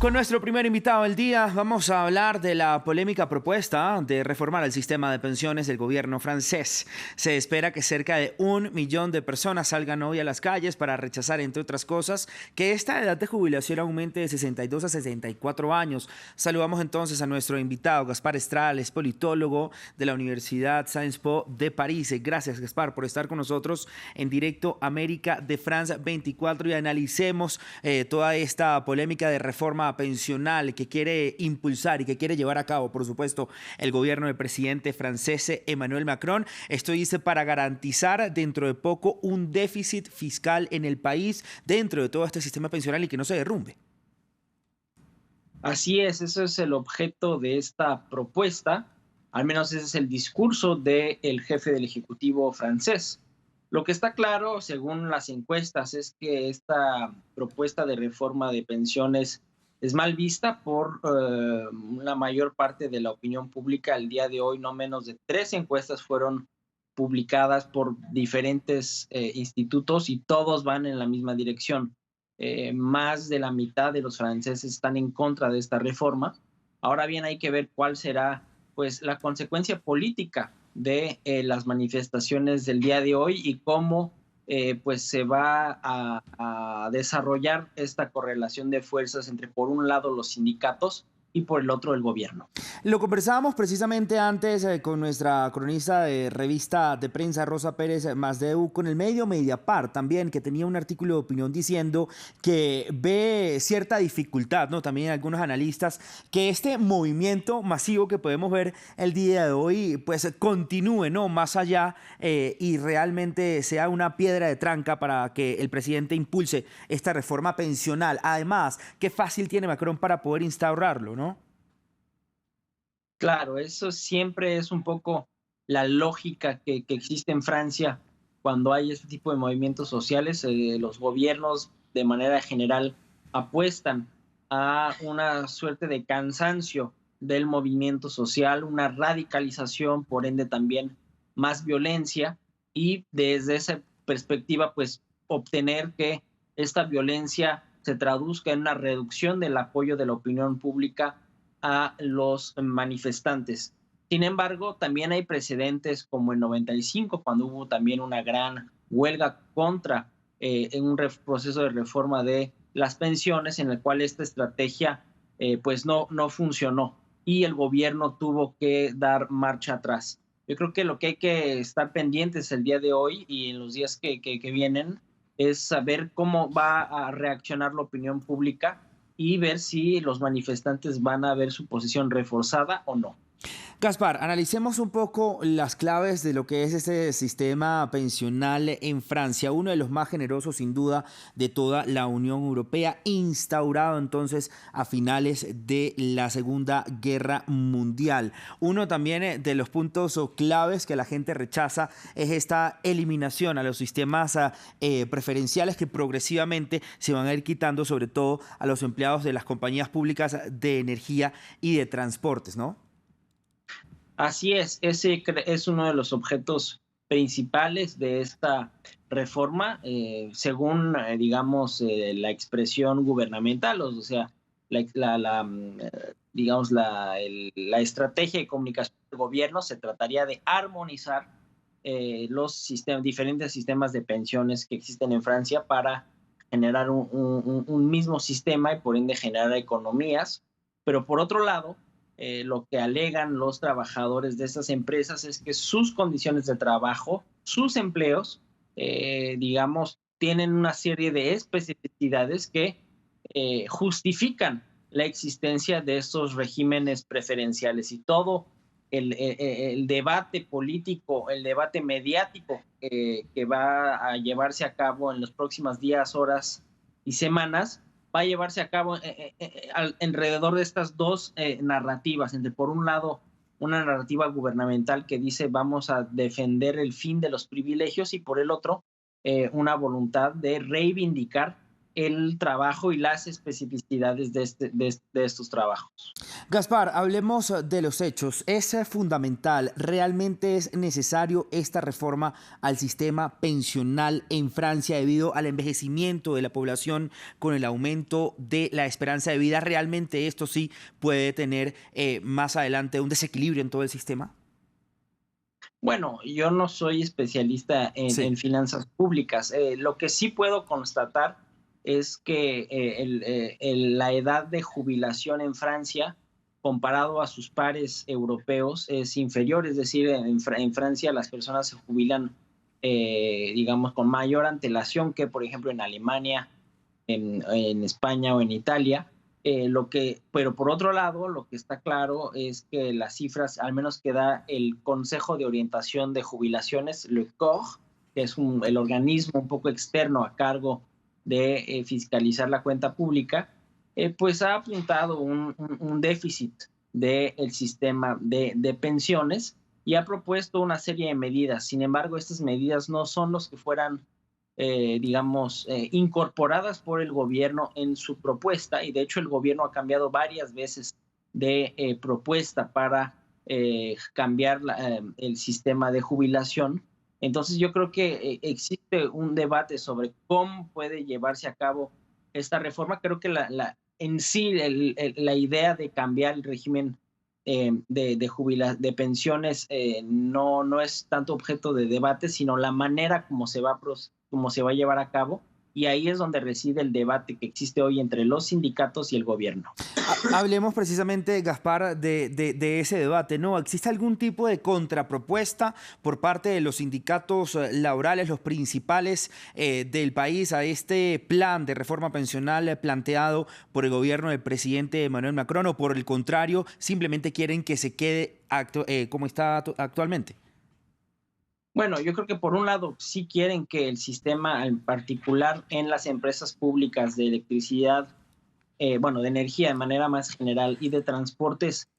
Con nuestro primer invitado del día vamos a hablar de la polémica propuesta de reformar el sistema de pensiones del gobierno francés. Se espera que cerca de 1 millón de personas salgan hoy a las calles para rechazar, entre otras cosas, que esta edad de jubilación aumente de 62 a 64 años. Saludamos entonces a nuestro invitado, Gaspar Estrada, es politólogo de la Universidad Sciences Po de París. Gracias, Gaspar, por estar con nosotros en directo América de France 24 y analicemos toda esta polémica de reforma pensional que quiere impulsar y que quiere llevar a cabo, por supuesto, el gobierno del presidente francés Emmanuel Macron. Esto dice para garantizar dentro de poco un déficit fiscal en el país dentro de todo este sistema pensional y que no se derrumbe. Así es, ese es el objeto de esta propuesta, al menos ese es el discurso del jefe del Ejecutivo francés. Lo que está claro, según las encuestas, es que esta propuesta de reforma de pensiones es mal vista por la mayor parte de la opinión pública. El día de hoy, no menos de 3 encuestas fueron publicadas por diferentes institutos y todos van en la misma dirección. Más de la mitad de los franceses están en contra de esta reforma. Ahora bien, hay que ver cuál será pues, la consecuencia política de las manifestaciones del día de hoy y cómo pues se va a desarrollar esta correlación de fuerzas entre, por un lado, los sindicatos y por el otro, el gobierno. Lo conversábamos precisamente antes con nuestra cronista de revista de prensa, Rosa Pérez Masdeu, con el medio Mediapart también, que tenía un artículo de opinión diciendo que ve cierta dificultad, ¿no? También algunos analistas, que este movimiento masivo que podemos ver el día de hoy, pues continúe, ¿no? Más allá y realmente sea una piedra de tranca para que el presidente impulse esta reforma pensional. Además, qué fácil tiene Macron para poder instaurarlo, ¿no? Claro, eso siempre es un poco la lógica que existe en Francia cuando hay este tipo de movimientos sociales. Los gobiernos, de manera general, apuestan a una suerte de cansancio del movimiento social, una radicalización, por ende también más violencia, y desde esa perspectiva, pues obtener que esta violencia se traduzca en una reducción del apoyo de la opinión pública a los manifestantes. Sin embargo, también hay precedentes como en 95, cuando hubo también una gran huelga contra un proceso de reforma de las pensiones, en el cual esta estrategia pues no funcionó y el gobierno tuvo que dar marcha atrás. Yo creo que lo que hay que estar pendientes el día de hoy y en los días que vienen es saber cómo va a reaccionar la opinión pública y ver si los manifestantes van a ver su posición reforzada o no. Gaspar, analicemos un poco las claves de lo que es este sistema pensional en Francia, uno de los más generosos sin duda de toda la Unión Europea, instaurado entonces a finales de la Segunda Guerra Mundial. Uno también de los puntos claves que la gente rechaza es esta eliminación a los sistemas preferenciales que progresivamente se van a ir quitando, sobre todo a los empleados de las compañías públicas de energía y de transportes, ¿no? Así es, ese es uno de los objetos principales de esta reforma, según, digamos, la expresión gubernamental, o sea, digamos, la estrategia de comunicación del gobierno se trataría de armonizar los diferentes sistemas de pensiones que existen en Francia para generar un mismo sistema y por ende generar economías, pero por otro lado, lo que alegan los trabajadores de estas empresas es que sus condiciones de trabajo, sus empleos, digamos, tienen una serie de especificidades que justifican la existencia de estos regímenes preferenciales y todo el debate político, el debate mediático que va a llevarse a cabo en los próximos días, horas y semanas, va a llevarse a cabo alrededor de estas dos narrativas, entre por un lado una narrativa gubernamental que dice vamos a defender el fin de los privilegios y por el otro una voluntad de reivindicar el trabajo y las especificidades de estos trabajos. Gaspar, hablemos de los hechos. ¿Es fundamental, realmente es necesario esta reforma al sistema pensional en Francia debido al envejecimiento de la población con el aumento de la esperanza de vida? ¿Realmente esto sí puede tener más adelante un desequilibrio en todo el sistema? Bueno, yo no soy especialista Sí. en finanzas públicas. Lo que sí puedo constatar es que la edad de jubilación en Francia, comparado a sus pares europeos, es inferior. Es decir, en Francia las personas se jubilan, digamos, con mayor antelación que, por ejemplo, en Alemania, en España o en Italia. Pero por otro lado, lo que está claro es que las cifras, al menos que da el Consejo de Orientación de Jubilaciones, le COR, que es el organismo un poco externo a cargo de fiscalizar la cuenta pública, pues ha apuntado un déficit del sistema de pensiones y ha propuesto una serie de medidas. Sin embargo, estas medidas no son los que fueran digamos, incorporadas por el gobierno en su propuesta, y de hecho el gobierno ha cambiado varias veces de propuesta para cambiar el sistema de jubilación. Entonces yo creo que existe un debate sobre cómo puede llevarse a cabo esta reforma. Creo que en sí la idea de cambiar el régimen de pensiones no es tanto objeto de debate, sino la manera como se va a llevar a cabo. Y ahí es donde reside el debate que existe hoy entre los sindicatos y el gobierno. Hablemos precisamente, Gaspar, de ese debate, ¿no? ¿Existe algún tipo de contrapropuesta por parte de los sindicatos laborales, los principales del país, a este plan de reforma pensional planteado por el gobierno del presidente Emmanuel Macron? ¿O por el contrario, simplemente quieren que se quede como está actualmente? Bueno, yo creo que por un lado sí quieren que el sistema, en particular en las empresas públicas de electricidad, bueno, de energía de manera más general y de transportes,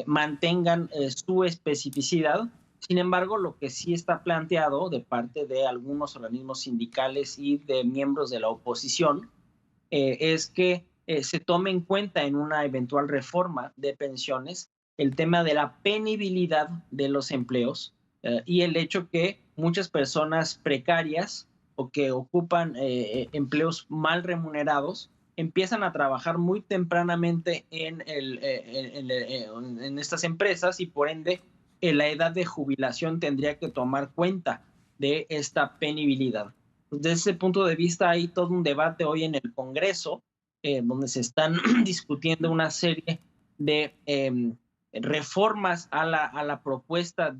mantengan su especificidad. Sin embargo, lo que sí está planteado de parte de algunos organismos sindicales y de miembros de la oposición es que se tome en cuenta en una eventual reforma de pensiones el tema de la penibilidad de los empleos y el hecho que muchas personas precarias o que ocupan empleos mal remunerados empiezan a trabajar muy tempranamente en estas empresas y por ende la edad de jubilación tendría que tomar cuenta de esta penibilidad. Desde ese punto de vista hay todo un debate hoy en el Congreso donde se están discutiendo una serie de reformas a la propuesta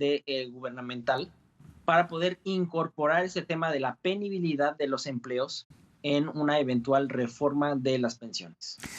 gubernamental para poder incorporar ese tema de la penibilidad de los empleos en una eventual reforma de las pensiones.